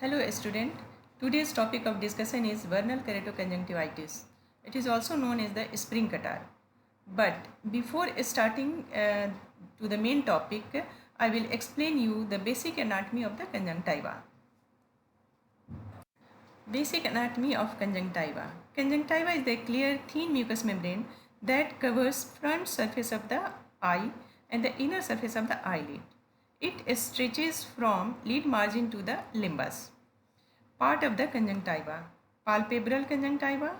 Hello student. Today's topic of discussion is vernal keratoconjunctivitis. It is also known as the spring catarrh. But before starting to the main topic, I will explain you the basic anatomy of the conjunctiva. Basic anatomy of conjunctiva. Conjunctiva is the clear thin mucous membrane that covers front surface of the eye and the inner surface of the eyelid. It stretches from lid margin to the limbus. Part of the conjunctiva: palpebral conjunctiva,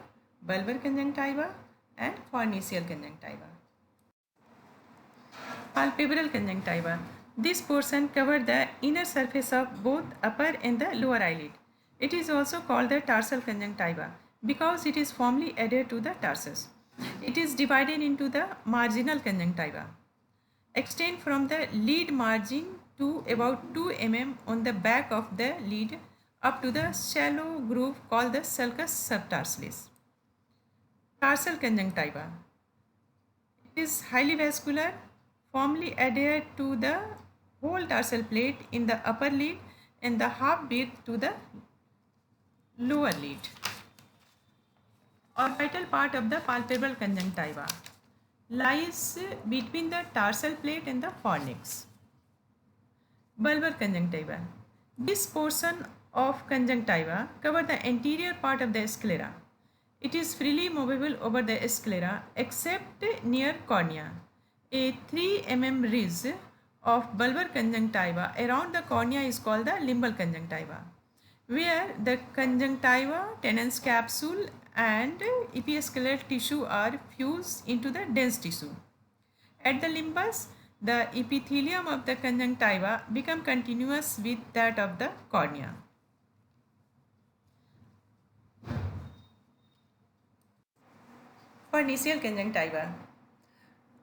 bulbar conjunctiva, and farnesial conjunctiva. Palpebral conjunctiva. This portion covers the inner surface of both upper and the lower eyelid. It is also called the tarsal conjunctiva because it is firmly adhered to the tarsus. It is divided into the marginal conjunctiva. Extend from the lid margin to about 2 mm on the back of the lid up to the shallow groove called the sulcus subtarsalis. Tarsal conjunctiva. It is highly vascular, firmly adhered to the whole tarsal plate in the upper lid and the half width to the lower lid. Orbital part of the palpebral conjunctiva lies between the tarsal plate and the fornix. Bulbar conjunctiva. This portion of conjunctiva covers the anterior part of the sclera. It is freely movable over the sclera except near cornea. A 3 mm ridge of bulbar conjunctiva around the cornea is called the limbal conjunctiva, where the conjunctiva, Tennant's capsule and epiascleral tissue are fused into the dense tissue. At the limbus, the epithelium of the conjunctiva become continuous with that of the cornea. Farnesial conjunctiva.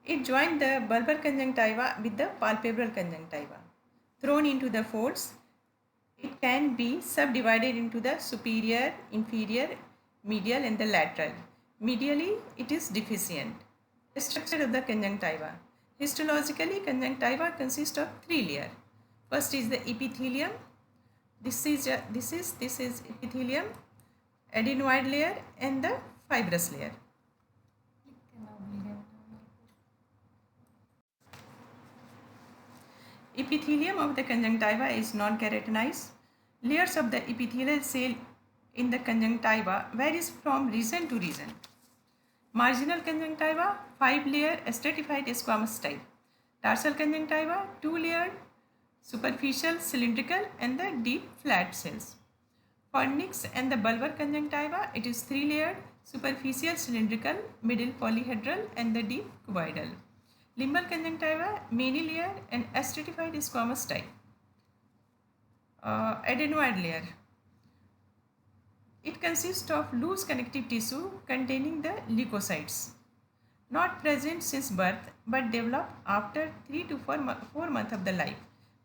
It joined the bulbar conjunctiva with the palpebral conjunctiva. Thrown into the folds, it can be subdivided into the superior, inferior, medial and the lateral. Medially, it is deficient. Structure of the conjunctiva. Histologically, conjunctiva consists of 3 layers. First is the epithelium. This is epithelium, adenoid layer and the fibrous layer. Epithelium of the conjunctiva is non-keratinized. Layers of the epithelial cell in the conjunctiva varies from region to region. Marginal conjunctiva, 5-layer stratified squamous type. Tarsal conjunctiva, 2-layered, superficial cylindrical and the deep flat cells. Fornix and the bulbar conjunctiva, it is 3-layered, superficial cylindrical, middle polyhedral and the deep cuboidal. Limbal conjunctiva, many layer and stratified squamous type. Adenoid layer. It consists of loose connective tissue containing the leukocytes, not present since birth but developed after 3 to 4 months of the life.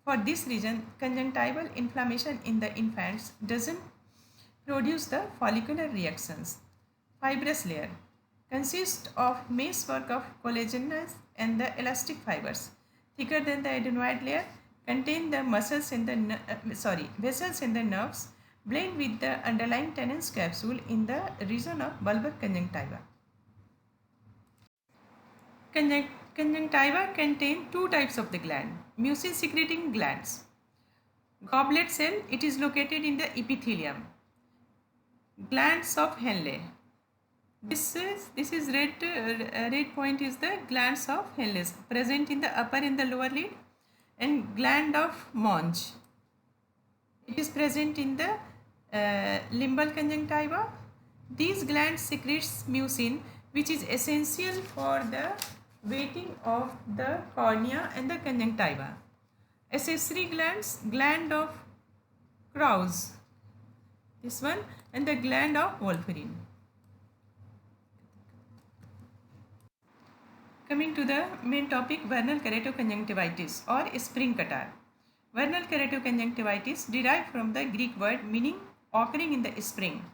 For this reason, conjunctival inflammation in the infants doesn't produce the follicular reactions. Fibrous layer consists of meshwork of collagenous and the elastic fibers, thicker than the adenoid layer, contain the muscles and the vessels and the nerves, blend with the underlying Tennant's capsule in the region of bulbar conjunctiva. Conjunctiva contain 2 types of the gland: mucin secreting glands. Goblet cell, it is located in the epithelium. Glands of Henle. This is red point is the glands of Henle present in the upper and the lower lid, and gland of Monge. It is present in the limbal conjunctiva. These glands secretes mucin, which is essential for the weighting of the cornea and the conjunctiva. Accessory glands, gland of Krause, this one, and the gland of Wolferin. Coming to the main topic, vernal keratoconjunctivitis or spring catarrh. Vernal keratoconjunctivitis derived from the Greek word meaning occurring in the spring.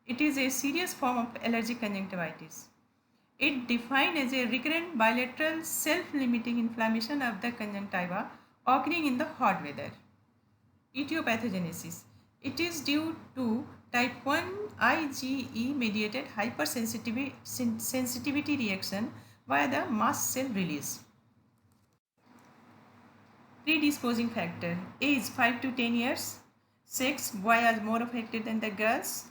It is a serious form of allergic conjunctivitis. It defined as a recurrent bilateral self-limiting inflammation of the conjunctiva occurring in the hot weather. Etiopathogenesis. It is due to type 1 IgE mediated hypersensitivity reaction via the mast cell release. Predisposing factor: age 5 to 10 years, sex, boy are more affected than the girls,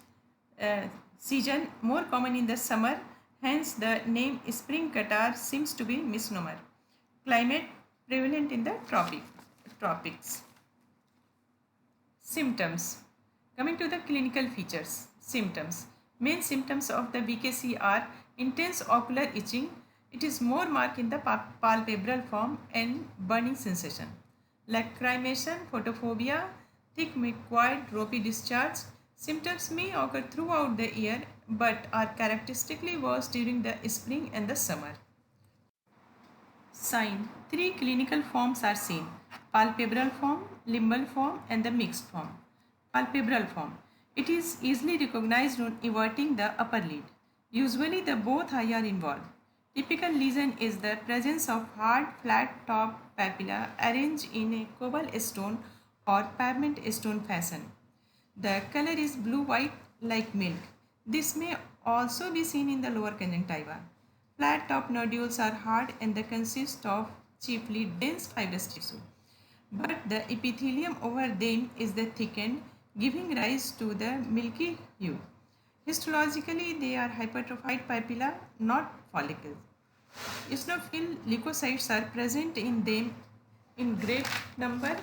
season more common in the summer, hence the name spring catarrh seems to be misnomer. Climate prevalent in the tropics. Symptoms. Coming to the clinical features. Symptoms. Main symptoms of the VKC are intense ocular itching. It is more marked in the palpebral form and burning sensation. Lacrimation, photophobia, thick mucoid ropey discharge. Symptoms may occur throughout the year but are characteristically worse during the spring and the summer. Sign. Three clinical forms are seen: palpebral form, limbal form, and the mixed form. Palpebral form. It is easily recognized on everting the upper lid. Usually the both eye are involved. Typical lesion is the presence of hard, flat top papilla arranged in a cobblestone or pavement stone fashion. The color is blue-white like milk. This may also be seen in the lower conjunctiva. Flat top nodules are hard and they consist of chiefly dense fibrous tissue, but the epithelium over them is the thickened, giving rise to the milky hue. Histologically, they are hypertrophied papilla, not follicles. Eosinophil leukocytes are present in them in great number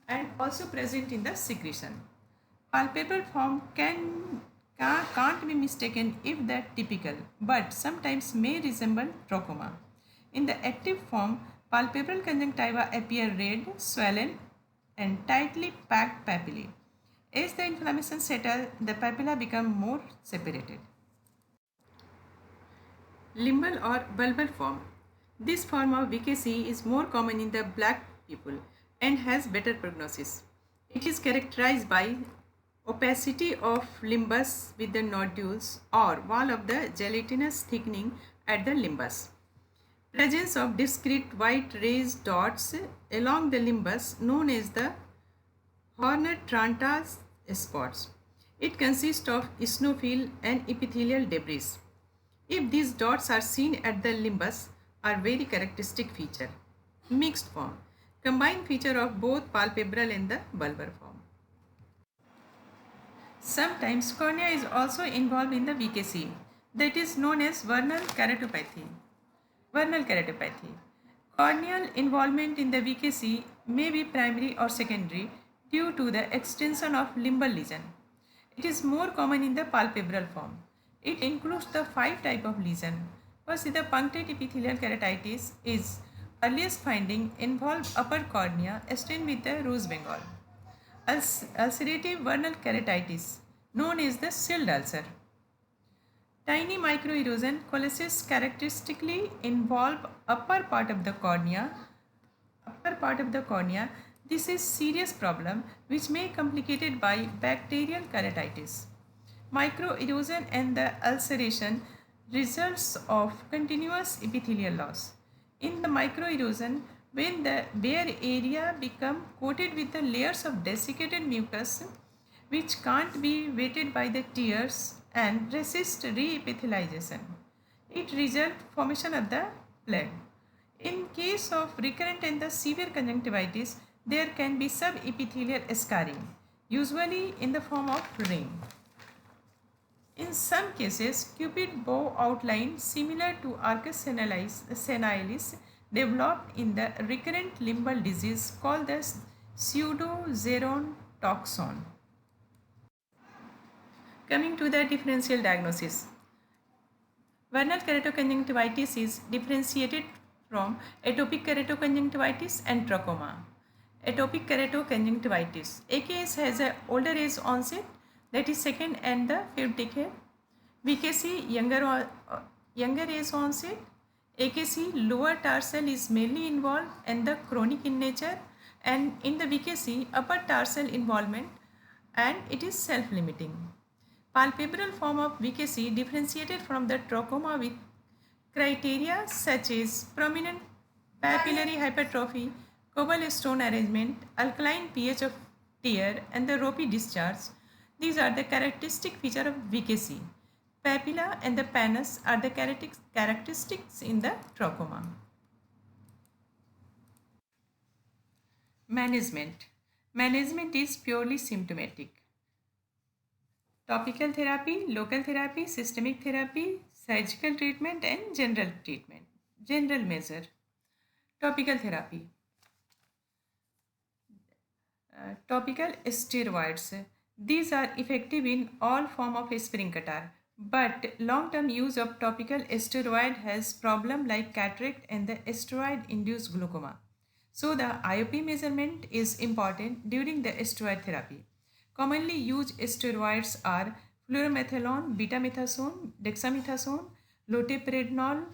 and also present in the secretion. Palpebral form can't be mistaken if that typical, but sometimes may resemble trachoma. In the active form, palpebral conjunctiva appear red, swollen, and tightly packed papillae. As the inflammation settles, the papilla become more separated. Limbal or bulbar form. This form of VKC is more common in the black people and has better prognosis. It is characterized by opacity of limbus with the nodules or wall of the gelatinous thickening at the limbus. Presence of discrete white raised dots along the limbus known as the Horner-Trantas spots. It consists of eosinophil and epithelial debris. If these dots are seen at the limbus, are very characteristic feature. Mixed form. Combined feature of both palpebral and the bulbar form. Sometimes cornea is also involved in the VKC, that is known as vernal keratopathy. Vernal keratopathy. Corneal involvement in the VKC may be primary or secondary due to the extension of limbal lesion. It is more common in the palpebral form. It includes the 5 types of lesion. First is the punctate epithelial keratitis is earliest finding involved upper cornea stained with the rose bengal. Ulcerative vernal keratitis, known as the sealed ulcer. Tiny microerosion cholecysts characteristically involve upper part of the cornea. This is serious problem which may complicated by bacterial keratitis. Microerosion and the ulceration results of continuous epithelial loss. In the microerosion, when the bare area become coated with the layers of desiccated mucus which can't be wetted by the tears and resist reepithelialization, it results formation of the plaque. In case of recurrent and the severe conjunctivitis, there can be subepithelial scarring, usually in the form of ring. In some cases, cupid bow outline similar to arcus senilis developed in the recurrent limbal disease called the pseudogerontoxon. Coming to the differential diagnosis. Vernal keratoconjunctivitis is differentiated from atopic keratoconjunctivitis and trachoma. Atopic keratoconjunctivitis. AKS has an older age onset, that is second and the fifth decade. VKC younger age onset. AKC lower tarsal is mainly involved and the chronic in nature, and in the VKC upper tarsal involvement and it is self-limiting. Palpebral form of VKC differentiated from the trachoma with criteria such as prominent papillary hypertrophy, cobblestone arrangement, alkaline pH of tear, and the ropey discharge. These are the characteristic feature of VKC. Papilla and the pannus are the characteristics in the trachoma. Management. Management is purely symptomatic. Topical therapy, local therapy, systemic therapy, surgical treatment, and general treatment. General measure. Topical therapy. Topical steroids. These are effective in all form of spring catarrh, but long-term use of topical steroid has problem like cataract and the steroid-induced glaucoma. So the IOP measurement is important during the steroid therapy. Commonly used steroids are fluoromethalone, betamethasone, dexamethasone, loteprednol,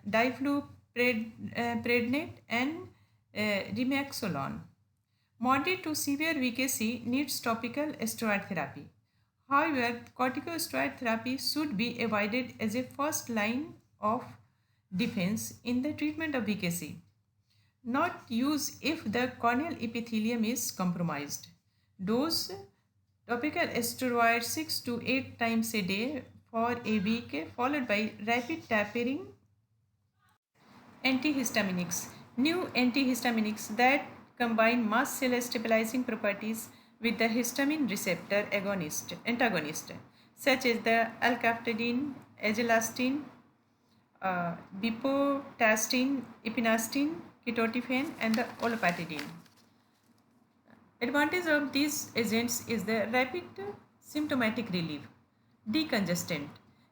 difluprednate, and remaxolone. Moderate to severe VKC needs topical steroid therapy. However, corticosteroid therapy should be avoided as a first line of defense in the treatment of VKC. Not used if the corneal epithelium is compromised. Dose topical steroid 6 to 8 times a day for a week, followed by rapid tapering. Antihistaminics. New antihistaminics that combine mast cell stabilizing properties with the histamine receptor antagonist, such as the alcaftadine, agelastine, bipotastine, epinastine, ketotifen, and the olopatadine. Advantage of these agents is the rapid symptomatic relief. Decongestant.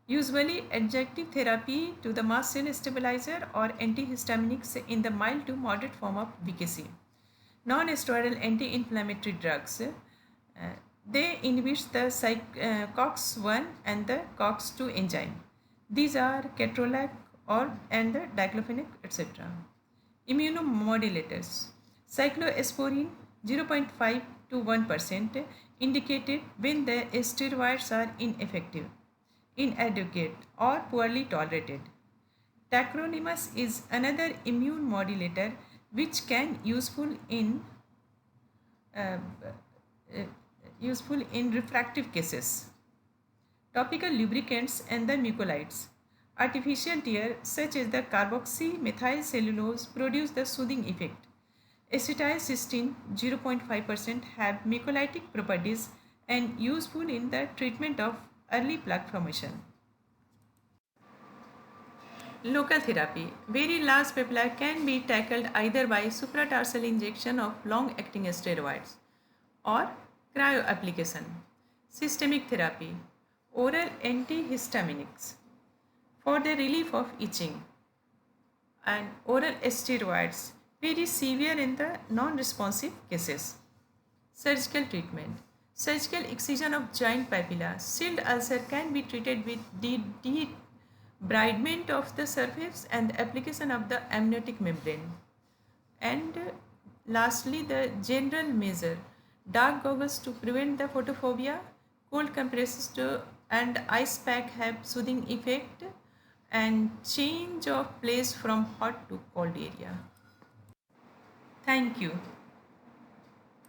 Usually adjunctive therapy to the mast cell stabilizer or antihistaminics in the mild to moderate form of VKC. Non-steroidal anti-inflammatory drugs. They inhibit the COX-1 and the COX-2 enzyme. These are ketorolac and the diclofenac, etc. Immunomodulators. Cyclosporine 0.5 to 1% indicated when the steroids are ineffective, inadequate, or poorly tolerated. Tacrolimus is another immune modulator which can uh, uh, useful in refractive cases. Topical lubricants and the mucolytes. Artificial tear such as the carboxymethylcellulose produce the soothing effect. Acetylcysteine 0.5% have mucolytic properties and useful in the treatment of early plaque formation. Local therapy. Very large papilla can be tackled either by supratarsal injection of long-acting steroids or cryoapplication. Systemic therapy. Oral antihistaminics for the relief of itching and oral steroids very severe in the non-responsive cases. Surgical treatment. Surgical excision of joint papilla. Sealed ulcer can be treated with debridement of the surface and application of the amniotic membrane. And lastly, the general measure. Dark goggles to prevent the photophobia, cold compresses and ice pack have soothing effect, and change of place from hot to cold area. Thank you.